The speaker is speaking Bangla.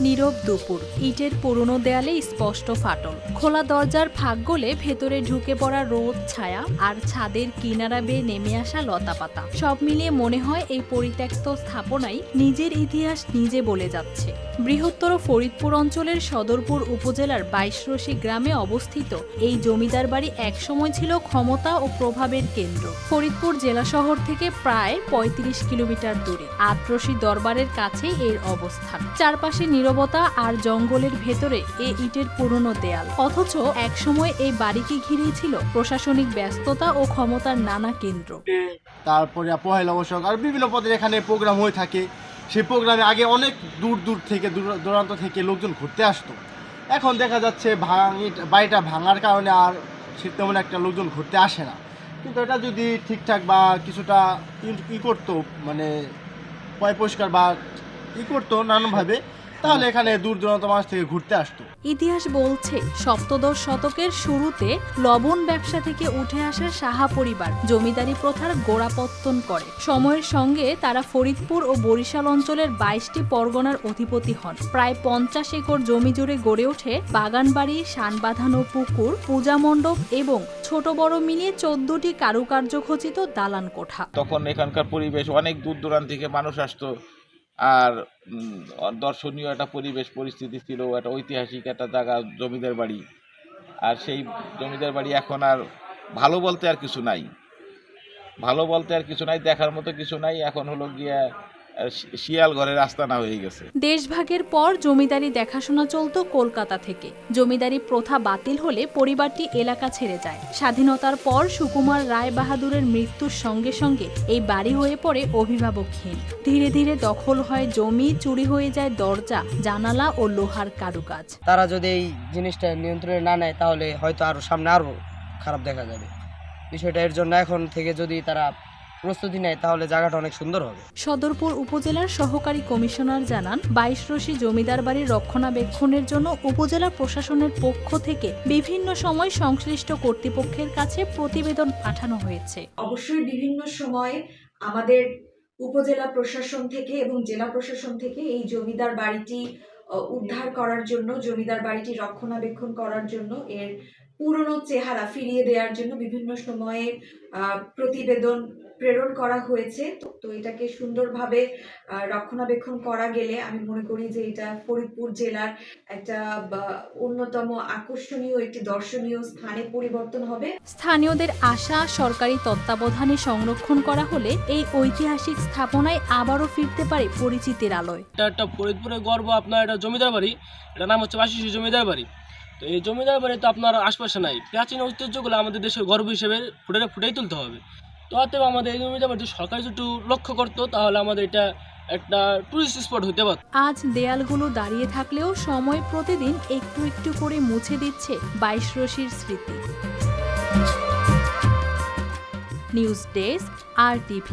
নীরব দুপুর, ইটের পুরনো দেয়ালে স্পষ্ট ফাটল, খোলা দরজার ফাঁক গলে ভেতরে ঢুকে পড়া রোদ ছায়া আর ছাদের কিনারা বেয়ে নেমে আসা লতাপাতা, সব মিলিয়ে মনে হয় এই পরিত্যক্ত স্থাপনাই নিজের ইতিহাস নিজে বলে যাচ্ছে। বৃহত্তর ফরিদপুর অঞ্চলের সদরপুর উপজেলার ২২রশি গ্রামে অবস্থিত এই জমিদার বাড়ি একসময় ছিল ক্ষমতা ও প্রভাবের কেন্দ্র। ফরিদপুর জেলা শহর থেকে প্রায় ৩৫ কিলোমিটার দূরে ৮রশি দরবারের কাছেই এর অবস্থান। চারপাশে নীরবতা আর জঙ্গলের ভেতরে এ ইটের পুরনো দেয়াল, অথচ একসময় এই বাড়িকে ঘিরেই ছিল প্রশাসনিক ব্যস্ততা ও ক্ষমতার নানা কেন্দ্র। তারপরে পহেলা বৈশাখ আর বিভিন্ন পদের এখানে প্রোগ্রাম হয়ে থাকে। সেই প্রোগ্রামে আগে অনেক দূর থেকে দূরান্ত থেকে লোকজন ঘুরতে আসতো। এখন দেখা যাচ্ছে বাড়িটা ভাঙার কারণে আর সে তেমন একটা লোকজন ঘুরতে আসে না। কিন্তু এটা যদি ঠিকঠাক বা কিছুটা করতো, মানে পরিষ্কার বা করতো নানানভাবে, তাহলে এখানে দূর দূরান্ত মানুষ থেকে ঘুরতে আসতো। ইতিহাস বলছে সপ্তদশ শতকের শুরুতে লবণ ব্যবসা থেকে উঠে আসা সাহা পরিবার জমিদারি প্রথার গোড়াপত্তন করে। সময়ের সঙ্গে তারা ফরিদপুর ও বরিশাল অঞ্চলের ২২টি পরগনার অধিপতি হন। প্রায় ৫০ একর জমি জুড়ে গড়ে ওঠে বাগানবাড়ি, শান বাঁধানো পুকুর, পূজা মণ্ডপ এবং ছোট বড় মিলিয়ে ১৪টি কারুকার্য খচিত দালান কোঠা। তখন এখানকার পরিবেশ অনেক দূর দূরান্ত থেকে মানুষ আসতো, আর দর্শনীয় একটা পরিবেশ পরিস্থিতি ছিল। একটা ঐতিহাসিক একটা জায়গা জমিদার বাড়ি। আর সেই জমিদার বাড়ি এখন আর ভালো বলতে আর কিছু নাই, দেখার মতো কিছু নাই। এখন হলো গিয়া শিয়াল ঘরের আস্তানা হয়ে গেছে। দেশভাগের পর জমিদারি দেখাশোনা চলতো কলকাতা থেকে। জমিদারি প্রথা বাতিল হলে পরিবারটি এলাকা ছেড়ে যায়। স্বাধীনতার পর সুকুমার রায় বাহাদুরের মৃত্যুর সঙ্গে সঙ্গে এই বাড়ি হয়ে পড়ে অভিভাবকহীন। ধীরে ধীরে দখল হয় জমি, চুরি হয়ে যায় দরজা, জানালা ও লোহার কারুকাজ। তারা যদি এই জিনিসটা নিয়ন্ত্রণে না নেয় তাহলে হয়তো সামনে আরো খারাপ দেখা যাবে বিষয়টা। এর জন্য এখন থেকে যদি তারা প্রস্তুতি নেয় তাহলে জায়গাটা অনেক সুন্দর হবে। সদরপুর উপজেলার সহকারী কমিশনার জানান, ২২রশি জমিদার বাড়ির রক্ষণাবেক্ষণের জন্য উপজেলা প্রশাসনের পক্ষ থেকে বিভিন্ন সময় সংশ্লিষ্ট কর্তৃপক্ষের কাছে প্রতিবেদন পাঠানো হয়েছে। অবশ্যই বিভিন্ন সময়ে আমাদের উপজেলা প্রশাসন থেকে এবং জেলা প্রশাসন থেকে এই জমিদার বাড়িটি উদ্ধার করার জন্য, জমিদার বাড়িটি রক্ষণাবেক্ষণ করার জন্য, এর পুরনো চেহারা ফিরিয়ে দেওয়ার জন্য বিভিন্ন সময়ে প্রতিবেদন প্রেরণ করা হয়েছে। তো এটাকে সুন্দরভাবে রক্ষণাবেক্ষণ করা গেলে আমি মনে করি যে এটা ফরিদপুর জেলার একটা অন্যতম আকর্ষণীয় একটি দর্শনীয় স্থানে পরিবর্তন হবে। স্থানীয়দের আশা, সরকারি তত্ত্বাবধানে সংরক্ষণ করা হলে এই ঐতিহাসিক স্থাপনায় আবারও ফিরতে পারে পরিচিতির আলোয়। এটা একটা ফরিদপুরের গর্ব, আপনার এটা জমিদার বাড়ি, এটার নাম হচ্ছে ২২রশি জমিদার বাড়ি। তো এই জমিদার বাড়ি তো আপনার আশপাশে নাই। প্রাচীন ঐতিহ্যগুলো আমাদের দেশের গর্ব হিসেবে ফুটাই তুলতে হবে। তো অতএব আমাদের এই জমিদার বাড়ি সরকার যদি লক্ষ্য করতো তাহলে আমাদের এটা একটা টুরিস্ট স্পট হতে পারত। আজ দেয়ালগুলো দাঁড়িয়ে থাকলেও সময় প্রতিদিন একটু একটু করে মুছে দিচ্ছে ২২রশির স্মৃতি। News desk, RTV।